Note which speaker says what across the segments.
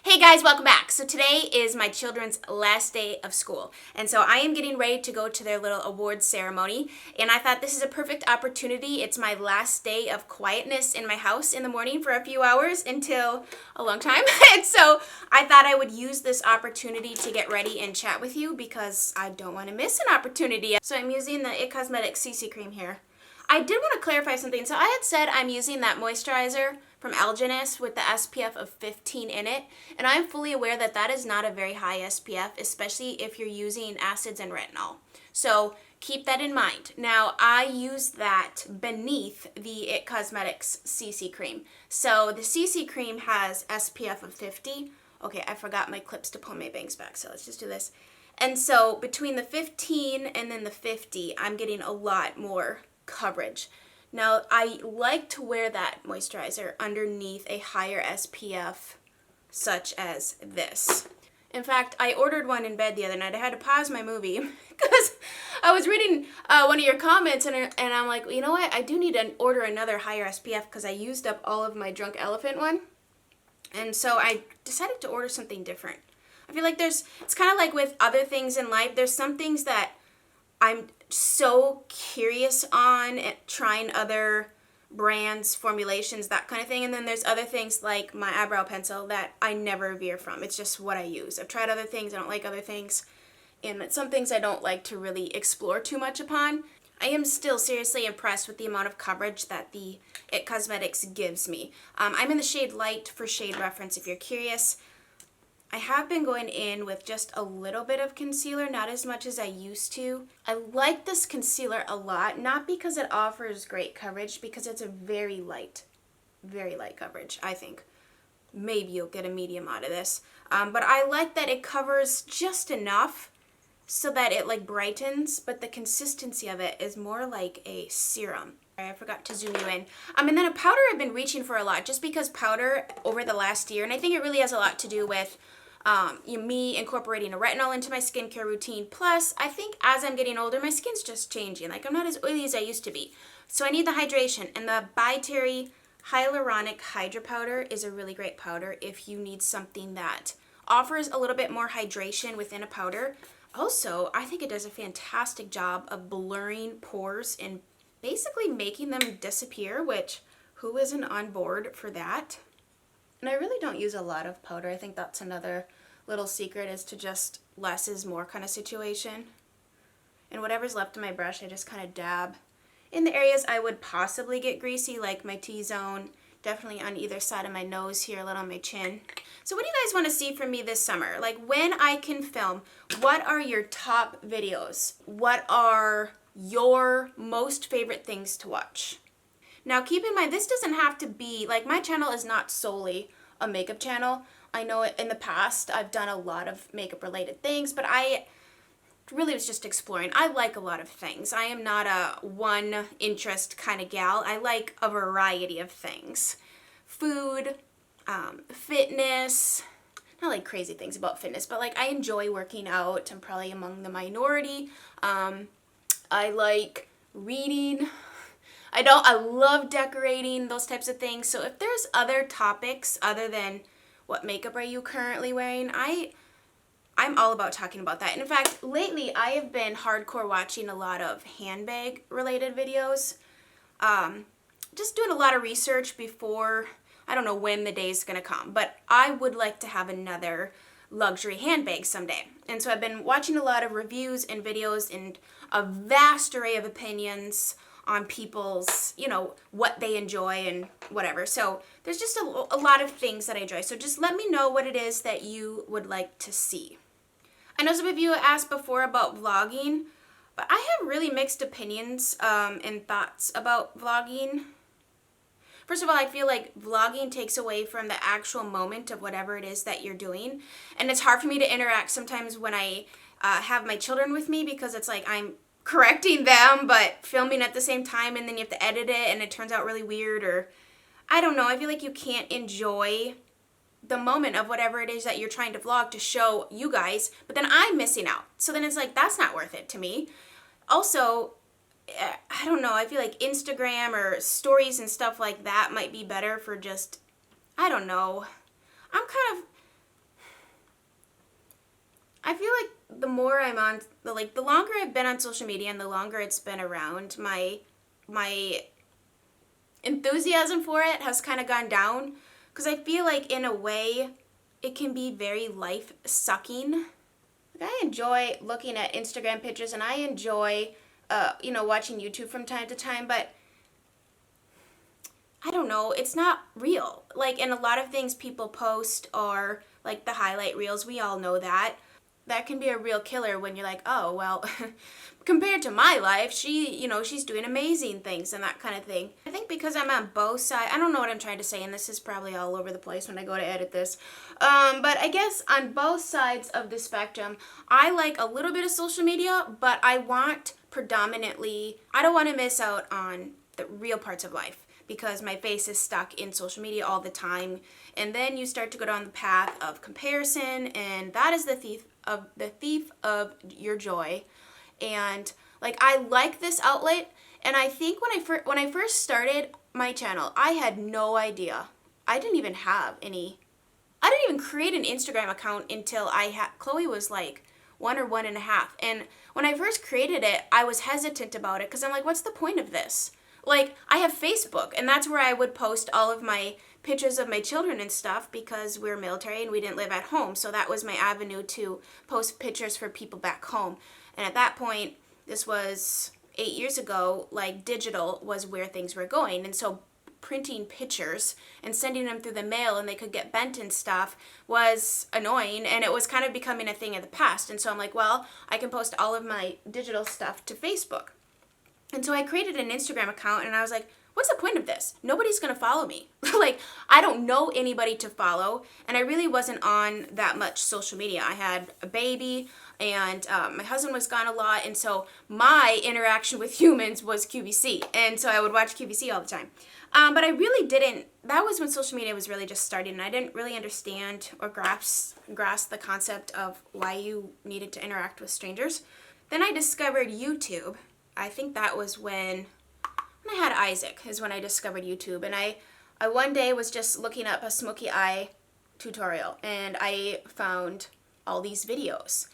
Speaker 1: Hey guys, welcome back. So today is my children's last day of school. And so I am getting ready to go to their little awards ceremony. And I thought this is a perfect opportunity. It's my last day of quietness in my house in the morning for a few hours until a long time. And so I thought I would use this opportunity to get ready and chat with you because I don't want to miss an opportunity. So I'm using the It Cosmetics CC cream here. I did want to clarify something. So I had said I'm using that moisturizer from Algenist with the SPF of 15 in it, and I'm fully aware that that is not a very high SPF, especially if you're using acids and retinol. So keep that in mind. Now, I use that beneath the It Cosmetics CC cream. So the CC cream has SPF of 50. Okay, I forgot my clips to pull my bangs back, so let's just do this. And so between the 15 and then the 50, I'm getting a lot more coverage. Now, I like to wear that moisturizer underneath a higher SPF, such as this. In fact, I ordered one in bed the other night. I had to pause my movie because I was reading one of your comments, and I'm like, well, you know what? I do need to order another higher SPF because I used up all of my Drunk Elephant one. And so I decided to order something different. I feel like it's kind of like with other things in life, there's some things that I'm so curious on trying other brands, formulations, that kind of thing. And then there's other things like my eyebrow pencil that I never veer from. It's just what I use. I've tried other things. I don't like other things. And some things I don't like to really explore too much upon. I am still seriously impressed with the amount of coverage that the It Cosmetics gives me. I'm in the shade Light for shade reference if you're curious. I have been going in with just a little bit of concealer, not as much as I used to. I like this concealer a lot, not because it offers great coverage, because it's a very light coverage, I think. Maybe you'll get a medium out of this. But I like that it covers just enough so that it like brightens, but the consistency of it is more like a serum. I forgot to zoom you in. And then a powder I've been reaching for a lot, just because powder over the last year, and I think it really has a lot to do with me incorporating a retinol into my skincare routine. Plus, I think as I'm getting older, my skin's just changing. Like, I'm not as oily as I used to be. So I need the hydration. And the By Terry Hyaluronic Hydra Powder is a really great powder if you need something that offers a little bit more hydration within a powder. Also, I think it does a fantastic job of blurring pores and basically making them disappear, which who isn't on board for that? And I really don't use a lot of powder. I think that's another little secret, is to just less is more kind of situation. And whatever's left of my brush, I just kind of dab in the areas I would possibly get greasy, like my T-zone, definitely on either side of my nose here, a little on my chin. So what do you guys want to see from me this summer? Like, when I can film, what are your top videos? What are your most favorite things to watch? Now, keep in mind, this doesn't have to be, like, my channel is not solely a makeup channel. I know in the past I've done a lot of makeup related things, but I really was just exploring. I like a lot of things. I am not a one interest kind of gal. I like a variety of things. Food, fitness, not like crazy things about fitness, but like I enjoy working out. I'm probably among the minority. I like reading. I love decorating, those types of things. So if there's other topics other than what makeup are you currently wearing, I'm all about talking about that. And in fact, lately I have been hardcore watching a lot of handbag related videos. Just doing a lot of research before, I don't know when the day's gonna come, but I would like to have another luxury handbag someday. And so I've been watching a lot of reviews and videos and a vast array of opinions on people's, what they enjoy and whatever. So there's just a lot of things that I enjoy. So just let me know what it is that you would like to see. I know some of you asked before about vlogging, but I have really mixed opinions and thoughts about vlogging. First of all, I feel like vlogging takes away from the actual moment of whatever it is that you're doing. And it's hard for me to interact sometimes when I have my children with me, because it's like I'm correcting them but filming at the same time, and then you have to edit it and it turns out really weird, or I don't know. I feel like you can't enjoy the moment of whatever it is that you're trying to vlog to show you guys, but then I'm missing out. So then it's like, that's not worth it to me. Also, I don't know, I feel like Instagram or stories and stuff like that might be better for just, I don't know. I'm kind of more I'm on, the longer I've been on social media and the longer it's been around, my enthusiasm for it has kind of gone down, because I feel like in a way it can be very life sucking. Like, I enjoy looking at Instagram pictures, and I enjoy watching YouTube from time to time, but I don't know, it's not real. Like, and a lot of things people post are like the highlight reels. We all know that. That can be a real killer when you're like, oh, well, compared to my life, she's doing amazing things and that kind of thing. I think because I'm on both sides, I don't know what I'm trying to say, and this is probably all over the place when I go to edit this. But I guess on both sides of the spectrum, I like a little bit of social media, but I don't want to miss out on the real parts of life, because my face is stuck in social media all the time. And then you start to go down the path of comparison, and that is the thief of your joy. And like, I like this outlet, and I think when I first started my channel, I had no idea. I didn't even create an Instagram account until Chloe was like 1 or 1.5. And when I first created it, I was hesitant about it, because I'm like, what's the point of this? Like, I have Facebook, and that's where I would post all of my pictures of my children and stuff, because we're military and we didn't live at home. So that was my avenue to post pictures for people back home. And at that point, this was 8 years ago, like, digital was where things were going. And so printing pictures and sending them through the mail, and they could get bent and stuff, was annoying, and it was kind of becoming a thing of the past. And so I'm like, well, I can post all of my digital stuff to Facebook. And so I created an Instagram account, and I was like, what's the point of this? Nobody's going to follow me. Like, I don't know anybody to follow, and I really wasn't on that much social media. I had a baby, and my husband was gone a lot, and so my interaction with humans was QVC, and so I would watch QVC all the time. But I really didn't, that was when social media was really just starting, and I didn't really understand or grasp the concept of why you needed to interact with strangers. Then I discovered YouTube. I think that was when I had Isaac, is when I discovered YouTube. And I one day was just looking up a smoky eye tutorial, and I found all these videos.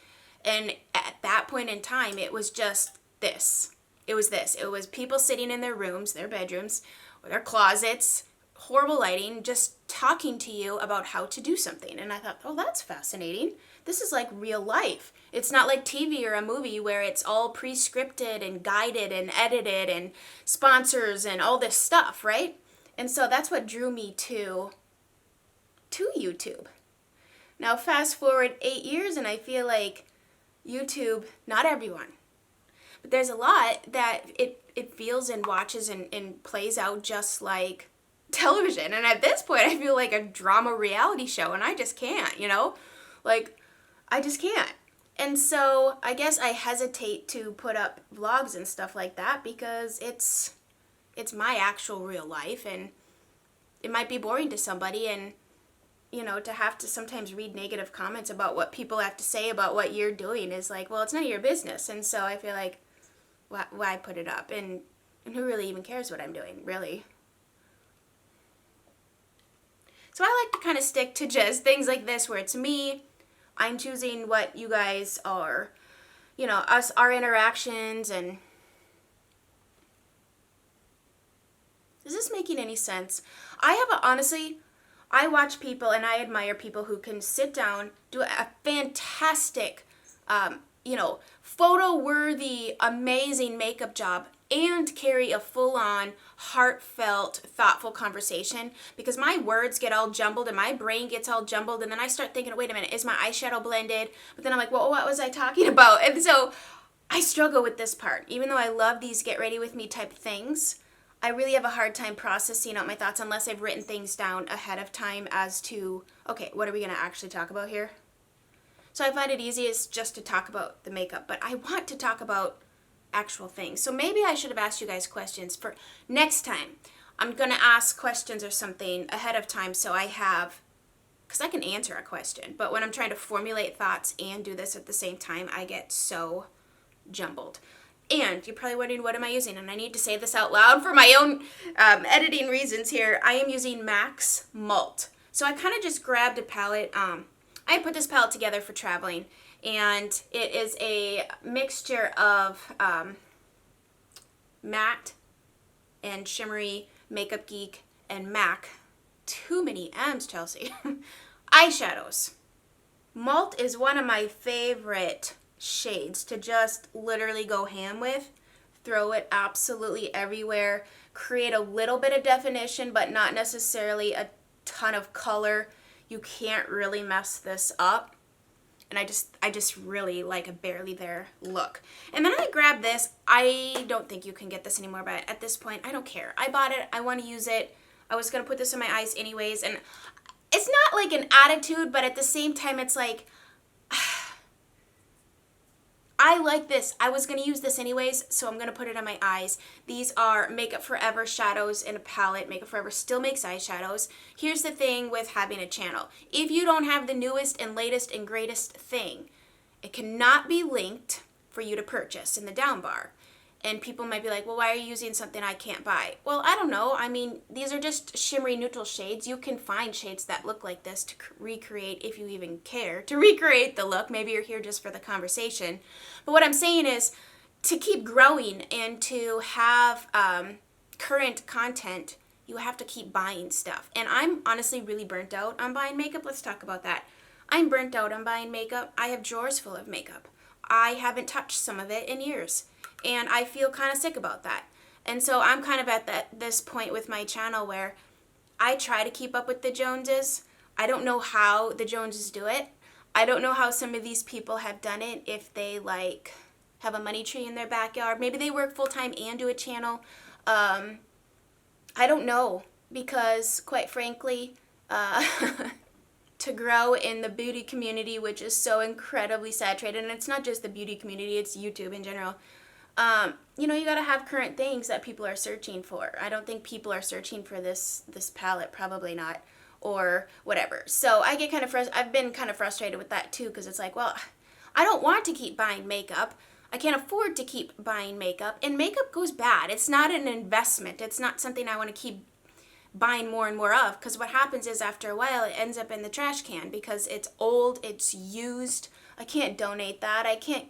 Speaker 1: And at that point in time, it was just this. It was people sitting in their rooms, their bedrooms, or their closets, horrible lighting, just talking to you about how to do something. And I thought, oh, that's fascinating. This is like real life. It's not like TV or a movie where it's all pre-scripted and guided and edited and sponsors and all this stuff, right? And so that's what drew me to YouTube. Now fast forward 8 years, and I feel like YouTube, not everyone, but there's a lot that it feels and watches and plays out just like television. And at this point, I feel like a drama reality show, and I just can't, Like, I just can't. And so I guess I hesitate to put up vlogs and stuff like that, because it's my actual real life, and it might be boring to somebody, and to have to sometimes read negative comments about what people have to say about what you're doing is like, well, it's none of your business. And so I feel like, why put it up? And who really even cares what I'm doing, really? So I like to kind of stick to just things like this, where it's me. I'm choosing what you guys are, our interactions. And is this making any sense? Honestly, I watch people, and I admire people who can sit down, do a fantastic, photo-worthy, amazing makeup job, and carry a full-on, heartfelt, thoughtful conversation, because my words get all jumbled and my brain gets all jumbled, and then I start thinking, wait a minute, is my eyeshadow blended? But then I'm like, well, what was I talking about? And so I struggle with this part. Even though I love these get ready with me type things, I really have a hard time processing out my thoughts unless I've written things down ahead of time as to, okay, what are we going to actually talk about here? So I find it easiest just to talk about the makeup, but I want to talk about actual things. So maybe I should have asked you guys questions for next time. I'm going to ask questions or something ahead of time, so because I can answer a question, but when I'm trying to formulate thoughts and do this at the same time, I get so jumbled. And you're probably wondering, what am I using? And I need to say this out loud for my own editing reasons here. I am using Max Malt. So I kind of just grabbed a palette I put this palette together for traveling, and it is a mixture of matte and shimmery, Makeup Geek, and MAC. Too many M's, Chelsea. Eyeshadows. Malt is one of my favorite shades to just literally go ham with. Throw it absolutely everywhere. Create a little bit of definition, but not necessarily a ton of color. You can't really mess this up. And I just really like a barely there look. And then I grabbed this. I don't think you can get this anymore, but at this point, I don't care. I bought it. I want to use it. I was going to put this on my eyes anyways. And it's not like an attitude, but at the same time, it's like, I like this. I was going to use this anyways, so I'm going to put it on my eyes. These are Makeup Forever shadows in a palette. Makeup Forever still makes eyeshadows. Here's the thing with having a channel. If you don't have the newest and latest and greatest thing, it cannot be linked for you to purchase in the down bar. And people might be like, well, why are you using something I can't buy? Well, I don't know. I mean, these are just shimmery neutral shades. You can find shades that look like this to recreate, if you even care, to recreate the look. Maybe you're here just for the conversation. But what I'm saying is, to keep growing and to have current content, you have to keep buying stuff. And I'm honestly really burnt out on buying makeup. Let's talk about that. I'm burnt out on buying makeup. I have drawers full of makeup. I haven't touched some of it in years. And I feel kind of sick about that. And so I'm kind of at this point with my channel where I try to keep up with the Joneses. I don't know how the Joneses do it. I don't know how some of these people have done it, if they like have a money tree in their backyard. Maybe they work full-time and do a channel. I don't know, because quite frankly, to grow in the beauty community, which is so incredibly saturated, and it's not just the beauty community, it's YouTube in general. You know, you gotta have current things that people are searching for. I don't think people are searching for this palette, probably not, or whatever. So I get kind of I've been kind of frustrated with that too, because it's like, well, I don't want to keep buying makeup. I can't afford to keep buying makeup, and makeup goes bad. It's not an investment. It's not something I want to keep buying more and more of, because what happens is after a while it ends up in the trash can because it's old, it's used. I can't donate that. I can't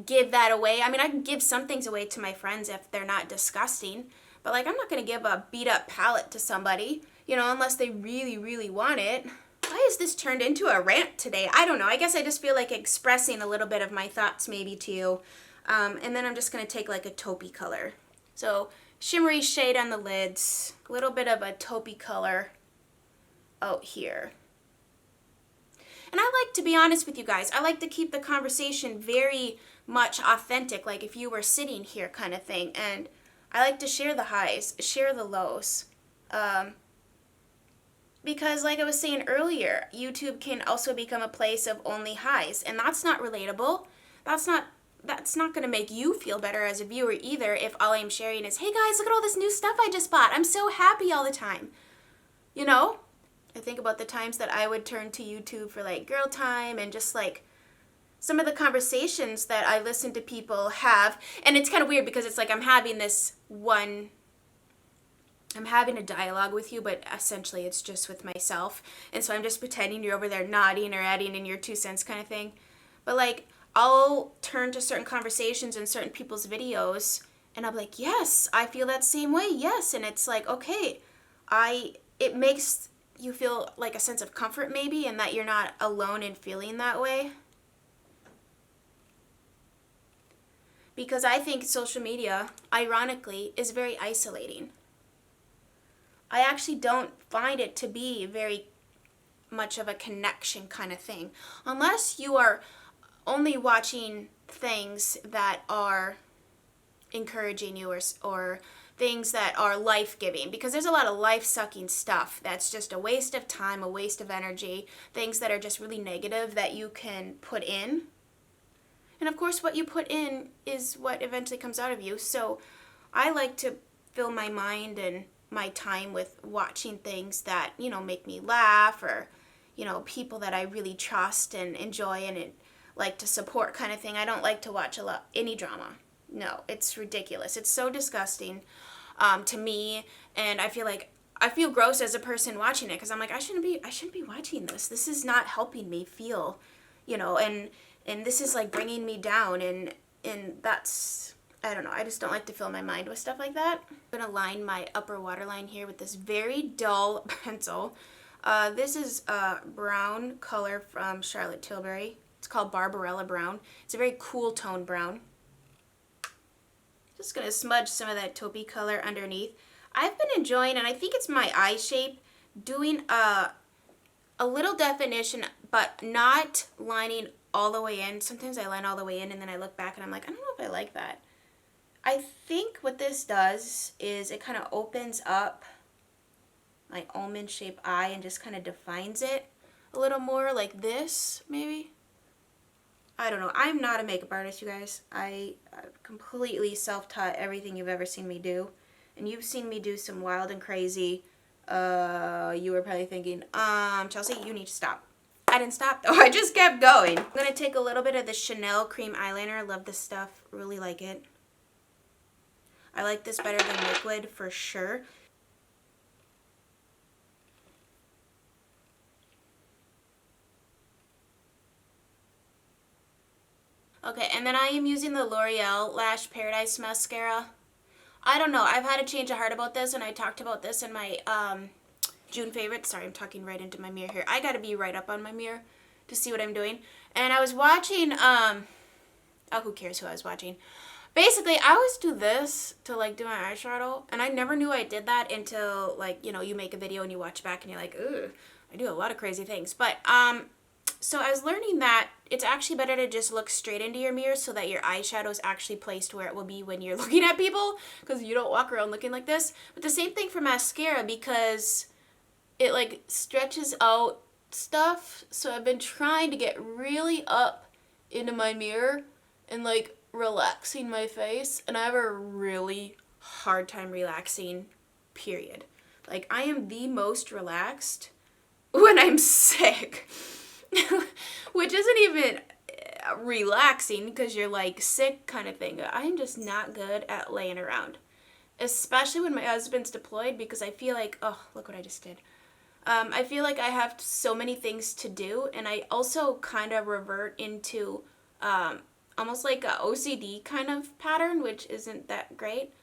Speaker 1: give that away. I mean, I can give some things away to my friends if they're not disgusting, but like, I'm not going to give a beat up palette to somebody, you know, unless they really, really want it. Why is this turned into a rant today? I don't know. I guess I just feel like expressing a little bit of my thoughts maybe to you. And then I'm just going to take like a taupey color. So shimmery shade on the lids, a little bit of a taupey color out here. And I like to be honest with you guys. I like to keep the conversation very much authentic, like if you were sitting here kind of thing. And I like to share the highs, share the lows. Because like I was saying earlier, YouTube can also become a place of only highs. And that's not relatable. That's not going to make you feel better as a viewer either if all I'm sharing is, hey guys, look at all this new stuff I just bought. I'm so happy all the time. You know? I think about the times that I would turn to YouTube for like girl time and just like some of the conversations that I listen to people have. And it's kind of weird because it's like I'm having a dialogue with you, but essentially it's just with myself. And so I'm just pretending you're over there nodding or adding in your 2 cents kind of thing. But like, I'll turn to certain conversations in certain people's videos and I'm like, yes, I feel that same way. Yes. And it's like, okay, it makes you feel like a sense of comfort maybe, and that you're not alone in feeling that way. Because I think social media, ironically, is very isolating. I actually don't find it to be very much of a connection kind of thing. Unless you are only watching things that are encouraging you or things that are life-giving. Because there's a lot of life-sucking stuff that's just a waste of time, a waste of energy, things that are just really negative that you can put in. And of course, what you put in is what eventually comes out of you. So I like to fill my mind and my time with watching things that, you know, make me laugh, or, you know, people that I really trust and enjoy and like to support kind of thing. I don't like to watch any drama. No, it's ridiculous. It's so disgusting to me, and I feel like I feel gross as a person watching it because I'm like, I shouldn't be watching this. This is not helping me feel, and this is like bringing me down, and that's, I don't know. I just don't like to fill my mind with stuff like that. I'm gonna line my upper waterline here with this very dull pencil. This is a brown color from Charlotte Tilbury. It's called Barbarella Brown. It's a very cool tone brown. Just gonna smudge some of that taupey color underneath. I've been enjoying, and I think it's my eye shape, doing a little definition, but not lining all the way in. Sometimes I line all the way in, and then I look back, and I'm like, I don't know if I like that. I think what this does is it kind of opens up my almond-shaped eye and just kind of defines it a little more, like this, maybe. I don't know. I'm not a makeup artist, you guys. I completely self-taught everything you've ever seen me do. And you've seen me do some wild and crazy. You were probably thinking, Chelsea, you need to stop. I didn't stop, though. I just kept going. I'm going to take a little bit of the Chanel cream eyeliner. I love this stuff. Really like it. I like this better than liquid for sure. Okay, and then I am using the L'Oreal Lash Paradise Mascara. I don't know. I've had a change of heart about this, and I talked about this in my June favorites. Sorry, I'm talking right into my mirror here. I got to be right up on my mirror to see what I'm doing. And I was watching, oh, who cares who I was watching? Basically, I always do this to, like, do my eyeshadow, and I never knew I did that until, like, you make a video and you watch back and you're like, ugh, I do a lot of crazy things. But, so I was learning that it's actually better to just look straight into your mirror so that your eyeshadow is actually placed where it will be when you're looking at people, because you don't walk around looking like this. But the same thing for mascara, because it like stretches out stuff. So I've been trying to get really up into my mirror and like relaxing my face, and I have a really hard time relaxing, period. Like, I am the most relaxed when I'm sick. Which isn't even relaxing because you're like sick kind of thing. I'm just not good at laying around, especially when my husband's deployed, because I feel like, oh, look what I just did. I feel like I have so many things to do, and I also kind of revert into almost like a OCD kind of pattern, which isn't that great.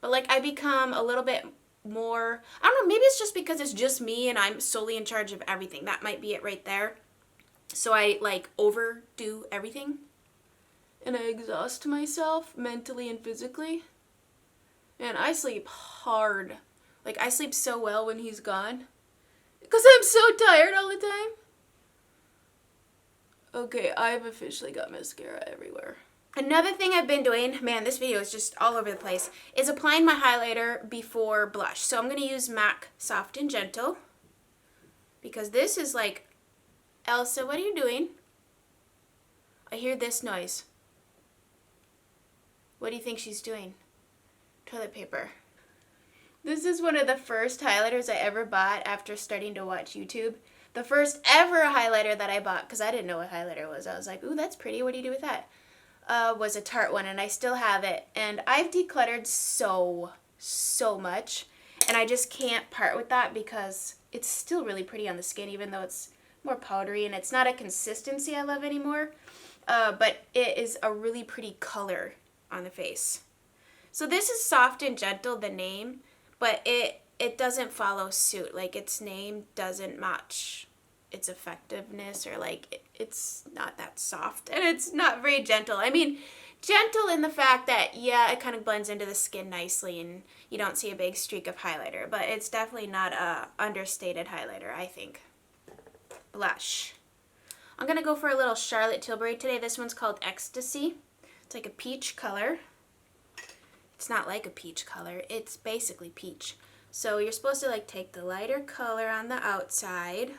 Speaker 1: But like I become a little bit more, I don't know, maybe it's just because it's just me and I'm solely in charge of everything. That might be it right there. So I like overdo everything, and I exhaust myself mentally and physically. And I sleep hard. Like, I sleep so well when he's gone because I'm so tired all the time. Okay, I've officially got mascara everywhere. Another thing I've been doing, man, this video is just all over the place, is applying my highlighter before blush. So I'm going to use MAC Soft and Gentle, because this is like, Elsa, what are you doing? I hear this noise. What do you think she's doing? Toilet paper. This is one of the first highlighters I ever bought after starting to watch YouTube. The first ever highlighter that I bought, because I didn't know what highlighter was. I was like, ooh, that's pretty. What do you do with that? Was a Tarte one, and I still have it. And I've decluttered so much, and I just can't part with that because it's still really pretty on the skin, even though it's more powdery, and it's not a consistency I love anymore, but it is a really pretty color on the face. So this is Soft and Gentle, the name, but it doesn't follow suit. Like, its name doesn't match its effectiveness, or like it's not that soft, and it's not very gentle. I mean, gentle in the fact that, yeah, it kind of blends into the skin nicely and you don't see a big streak of highlighter, but it's definitely not a understated highlighter, I think. Blush. I'm going to go for a little Charlotte Tilbury today. This one's called Ecstasy. It's like a peach color. It's not like a peach color. It's basically peach. So you're supposed to like take the lighter color on the outside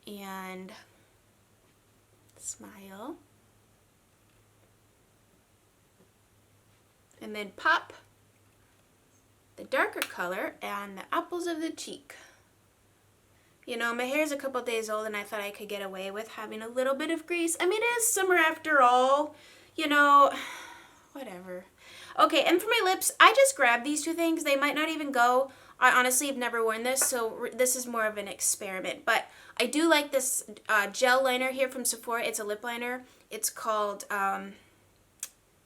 Speaker 1: and smile. And then pop the darker color on the apples of the cheek. You know, my hair is a couple days old, and I thought I could get away with having a little bit of grease. I mean, it is summer after all, you know, whatever. Okay, and for my lips, I just grabbed these two things. They might not even go I honestly have never worn this, so this is more of an experiment. But I do like this gel liner here from Sephora. It's a lip liner. It's called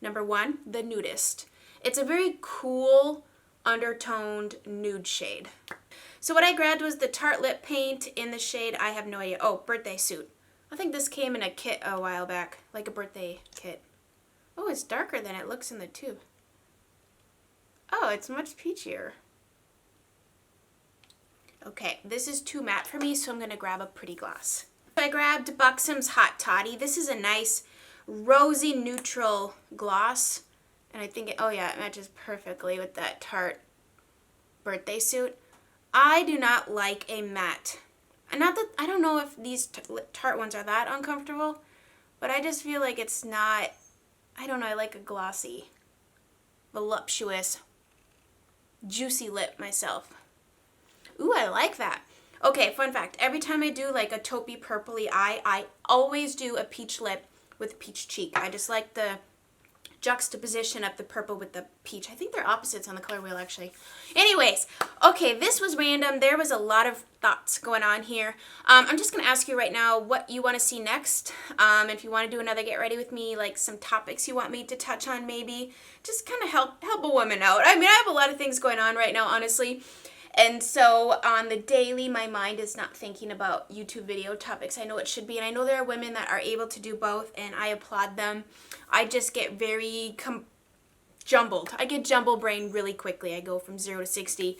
Speaker 1: number 1, The Nudist. It's a very cool, undertoned nude shade. So what I grabbed was the Tarte lip paint in the shade, I have no idea. Oh, Birthday Suit. I think this came in a kit a while back, like a birthday kit. Oh, it's darker than it looks in the tube. Oh, it's much peachier. Okay, this is too matte for me, so I'm going to grab a pretty gloss. I grabbed Buxom's Hot Toddy. This is a nice rosy neutral gloss. And I think, oh yeah, it matches perfectly with that Tarte Birthday Suit. I do not like a matte. And not that, I don't know if these Tarte ones are that uncomfortable, but I just feel like it's not, I don't know, I like a glossy, voluptuous, juicy lip myself. Ooh, I like that. Okay, fun fact. Every time I do like a taupey purpley eye, I always do a peach lip with peach cheek. I just like the juxtaposition of the purple with the peach. I think they're opposites on the color wheel, actually. Anyways, okay, this was random. There was a lot of thoughts going on here. I'm just going to ask you right now what you want to see next. If you want to do another Get Ready With Me, like some topics you want me to touch on maybe. Just kind of help a woman out. I mean, I have a lot of things going on right now, honestly. And so on the daily, my mind is not thinking about YouTube video topics. I know it should be, and I know there are women that are able to do both, and I applaud them. I just get very jumbled. I get jumble brain really quickly. I go from 0 to 60,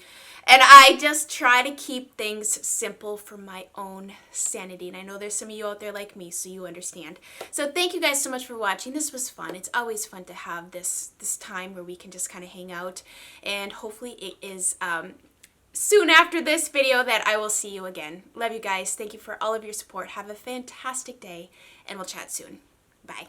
Speaker 1: and I just try to keep things simple for my own sanity. And I know there's some of you out there like me, so you understand. So thank you guys so much for watching. This was fun. It's always fun to have this time where we can just kind of hang out, and hopefully it is soon after this video that I will see you again. Love you guys. Thank you for all of your support. Have a fantastic day, and we'll chat soon. Bye.